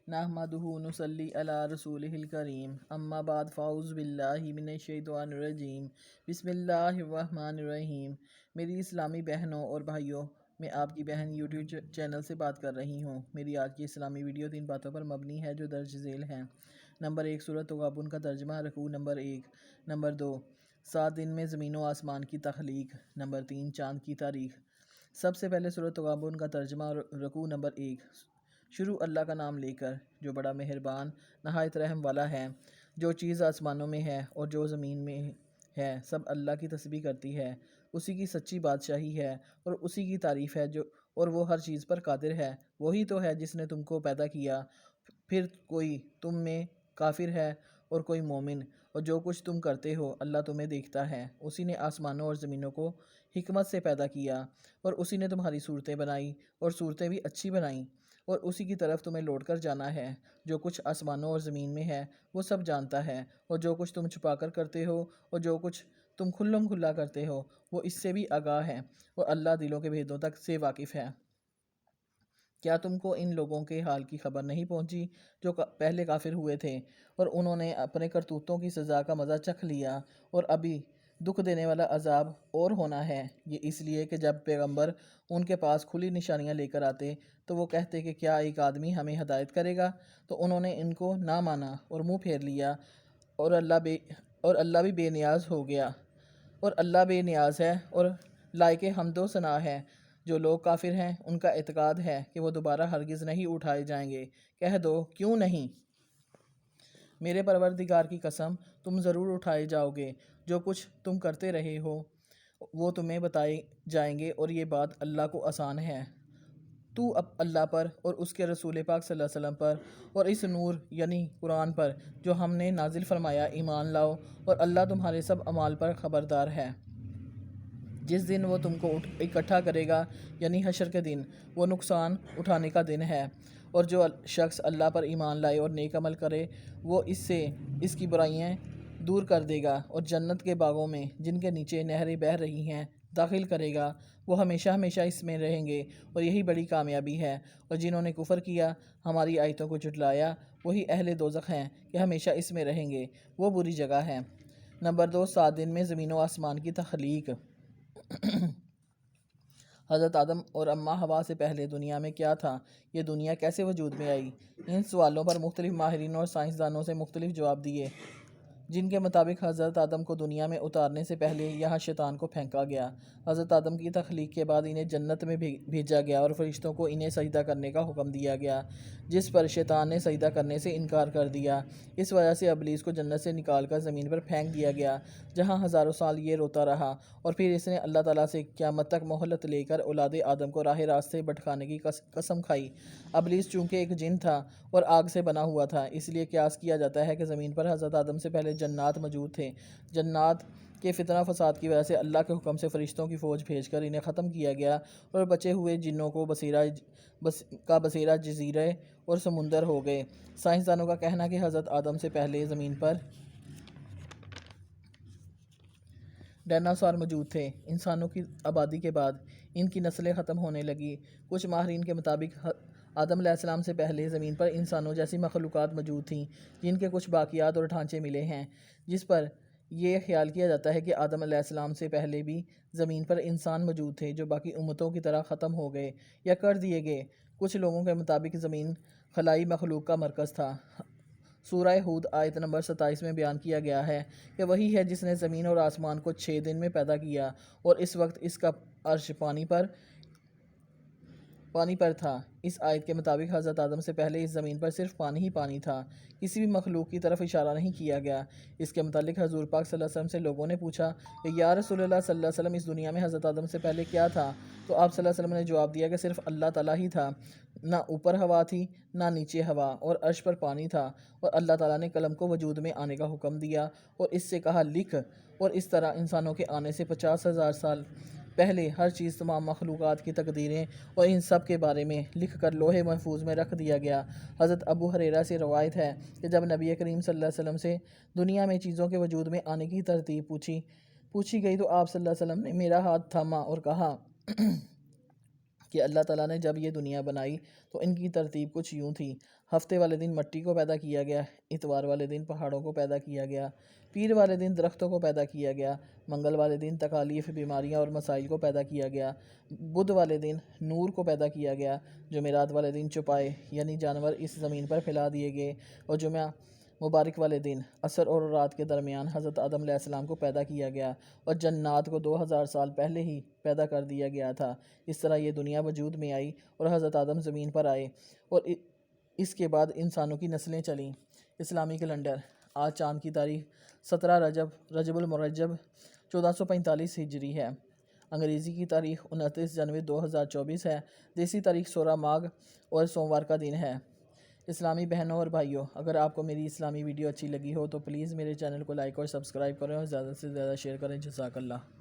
نحمدہ نصلی علی رسولہ الکریم اما بعد فاعوذ باللہ من الشیطان الرجیم بسم اللہ الرحمن الرحیم۔ میری اسلامی بہنوں اور بھائیوں، میں آپ کی بہن یوٹیوب چینل سے بات کر رہی ہوں۔ میری آج کی اسلامی ویڈیو 3 باتوں پر مبنی ہے جو درج ذیل ہیں۔ نمبر 1، سورۃ تغابن کا ترجمہ رکوع نمبر 1۔ نمبر 2، 7 دن میں زمین و آسمان کی تخلیق۔ نمبر 3، چاند کی تاریخ۔ سب سے پہلے سورۃ تغابن کا ترجمہ رکوع نمبر 1۔ شروع اللہ کا نام لے کر جو بڑا مہربان نہایت رحم والا ہے۔ جو چیز آسمانوں میں ہے اور جو زمین میں ہے سب اللہ کی تسبیح کرتی ہے۔ اسی کی سچی بادشاہی ہے اور اسی کی تعریف ہے اور وہ ہر چیز پر قادر ہے۔ وہی تو ہے جس نے تم کو پیدا کیا، پھر کوئی تم میں کافر ہے اور کوئی مومن، اور جو کچھ تم کرتے ہو اللہ تمہیں دیکھتا ہے۔ اسی نے آسمانوں اور زمینوں کو حکمت سے پیدا کیا، اور اسی نے تمہاری صورتیں بنائی اور صورتیں بھی اچھی بنائیں، اور اسی کی طرف تمہیں لوٹ کر جانا ہے۔ جو کچھ آسمانوں اور زمین میں ہے وہ سب جانتا ہے، اور جو کچھ تم چھپا کر کرتے ہو اور جو کچھ تم کھلم کھلا کرتے ہو وہ اس سے بھی آگاہ ہے، اور اللہ دلوں کے بھیدوں تک سے واقف ہے۔ کیا تم کو ان لوگوں کے حال کی خبر نہیں پہنچی جو پہلے کافر ہوئے تھے، اور انہوں نے اپنے کرتوتوں کی سزا کا مزہ چکھ لیا، اور ابھی دکھ دینے والا عذاب اور ہونا ہے۔ یہ اس لیے کہ جب پیغمبر ان کے پاس کھلی نشانیاں لے کر آتے تو وہ کہتے کہ کیا ایک آدمی ہمیں ہدایت کرے گا، تو انہوں نے ان کو نہ مانا اور منہ پھیر لیا، اور اللہ بھی بے نیاز ہو گیا، اور اللہ بے نیاز ہے اور لائق حمد و ثنا ہے۔ جو لوگ کافر ہیں ان کا اعتقاد ہے کہ وہ دوبارہ ہرگز نہیں اٹھائے جائیں گے۔ کہہ دو کیوں نہیں؟ میرے پروردگار کی قسم تم ضرور اٹھائے جاؤ گے۔ جو کچھ تم کرتے رہے ہو وہ تمہیں بتائے جائیں گے، اور یہ بات اللہ کو آسان ہے۔ تو اب اللہ پر اور اس کے رسول پاک صلی اللہ علیہ وسلم پر اور اس نور یعنی قرآن پر جو ہم نے نازل فرمایا ایمان لاؤ، اور اللہ تمہارے سب اعمال پر خبردار ہے۔ جس دن وہ تم کو اکٹھا کرے گا یعنی حشر کے دن، وہ نقصان اٹھانے کا دن ہے، اور جو شخص اللہ پر ایمان لائے اور نیک عمل کرے وہ اس سے اس کی برائیاں دور کر دے گا، اور جنت کے باغوں میں جن کے نیچے نہریں بہہ رہی ہیں داخل کرے گا۔ وہ ہمیشہ ہمیشہ اس میں رہیں گے، اور یہی بڑی کامیابی ہے۔ اور جنہوں نے کفر کیا، ہماری آیتوں کو جھٹلایا، وہی اہل دوزخ ہیں کہ ہمیشہ اس میں رہیں گے، وہ بری جگہ ہے۔ نمبر 2، 7 دن میں زمین و آسمان کی تخلیق۔ حضرت آدم اور اماں حوا سے پہلے دنیا میں کیا تھا؟ یہ دنیا کیسے وجود میں آئی؟ ان سوالوں پر مختلف ماہرین اور سائنسدانوں سے مختلف جواب دیے، جن کے مطابق حضرت آدم کو دنیا میں اتارنے سے پہلے یہاں شیطان کو پھینکا گیا۔ حضرت آدم کی تخلیق کے بعد انہیں جنت میں بھیجا گیا اور فرشتوں کو انہیں سجدہ کرنے کا حکم دیا گیا، جس پر شیطان نے سجدہ کرنے سے انکار کر دیا۔ اس وجہ سے ابلیس کو جنت سے نکال کر زمین پر پھینک دیا گیا، جہاں ہزاروں سال یہ روتا رہا، اور پھر اس نے اللہ تعالیٰ سے قیامت تک مہلت لے کر اولاد آدم کو راہ راست سے بھٹکانے کی قسم کھائی۔ ابلیس چونکہ ایک جن تھا اور آگ سے بنا ہوا تھا، اس لیے قیاس کیا جاتا ہے کہ زمین پر حضرت آدم سے پہلے جنات موجود تھے۔ جنات کے فتنہ فساد کی وجہ سے اللہ کے حکم سے فرشتوں کی فوج بھیج کر انہیں ختم کیا گیا، اور بچے ہوئے جنوں کو بصیرہ جزیرے اور سمندر ہو گئے۔ سائنسدانوں کا کہنا کہ حضرت آدم سے پہلے زمین پر ڈائناسور موجود تھے۔ انسانوں کی آبادی کے بعد ان کی نسلیں ختم ہونے لگیں۔ کچھ ماہرین کے مطابق آدم علیہ السلام سے پہلے زمین پر انسانوں جیسی مخلوقات موجود تھیں، جن کے کچھ باقیات اور ڈھانچے ملے ہیں، جس پر یہ خیال کیا جاتا ہے کہ آدم علیہ السلام سے پہلے بھی زمین پر انسان موجود تھے جو باقی امتوں کی طرح ختم ہو گئے یا کر دیے گئے۔ کچھ لوگوں کے مطابق زمین خلائی مخلوق کا مرکز تھا۔ سورہ ہود آیت نمبر 27 میں بیان کیا گیا ہے کہ وہی ہے جس نے زمین اور آسمان کو 6 دن میں پیدا کیا، اور اس وقت اس کا عرش پانی پر تھا۔ اس آیت کے مطابق حضرت آدم سے پہلے اس زمین پر صرف پانی ہی پانی تھا، کسی بھی مخلوق کی طرف اشارہ نہیں کیا گیا۔ اس کے متعلق حضور پاک صلی اللہ علیہ وسلم سے لوگوں نے پوچھا کہ یا رسول اللہ صلی اللہ علیہ وسلم، اس دنیا میں حضرت آدم سے پہلے کیا تھا؟ تو آپ صلی اللہ علیہ وسلم نے جواب دیا کہ صرف اللہ تعالیٰ ہی تھا، نہ اوپر ہوا تھی نہ نیچے ہوا، اور عرش پر پانی تھا، اور اللہ تعالیٰ نے قلم کو وجود میں آنے کا حکم دیا اور اس سے کہا لکھ، اور اس طرح انسانوں کے آنے سے 50,000 سال پہلے ہر چیز، تمام مخلوقات کی تقدیریں اور ان سب کے بارے میں لکھ کر لوح محفوظ میں رکھ دیا گیا۔ حضرت ابو ہریرہ سے روایت ہے کہ جب نبی کریم صلی اللہ علیہ وسلم سے دنیا میں چیزوں کے وجود میں آنے کی ترتیب پوچھی گئی تو آپ صلی اللہ علیہ وسلم نے میرا ہاتھ تھاما اور کہا کہ اللہ تعالیٰ نے جب یہ دنیا بنائی تو ان کی ترتیب کچھ یوں تھی۔ ہفتے والے دن مٹی کو پیدا کیا گیا، اتوار والے دن پہاڑوں کو پیدا کیا گیا، پیر والے دن درختوں کو پیدا کیا گیا، منگل والے دن تکالیف، بیماریاں اور مسائل کو پیدا کیا گیا، بدھ والے دن نور کو پیدا کیا گیا، جمعرات والے دن چوپائے یعنی جانور اس زمین پر پھیلا دیے گئے، اور جمعہ مبارک والے دن عصر اور رات کے درمیان حضرت آدم علیہ السلام کو پیدا کیا گیا، اور جنات کو 2000 سال پہلے ہی پیدا کر دیا گیا تھا۔ اس طرح یہ دنیا وجود میں آئی اور حضرت آدم زمین پر آئے، اور اس کے بعد انسانوں کی نسلیں چلیں۔ اسلامی کیلنڈر: آج چاند کی تاریخ 17 رجب المرجب 1445 ہجری ہے۔ انگریزی کی تاریخ 29 جنوری 2024 ہے۔ دیسی تاریخ 16 ماگھ اور سوموار کا دن ہے۔ اسلامی بہنوں اور بھائیوں، اگر آپ کو میری اسلامی ویڈیو اچھی لگی ہو تو پلیز میرے چینل کو لائک اور سبسکرائب کریں اور زیادہ سے زیادہ شیئر کریں۔ جزاک اللہ۔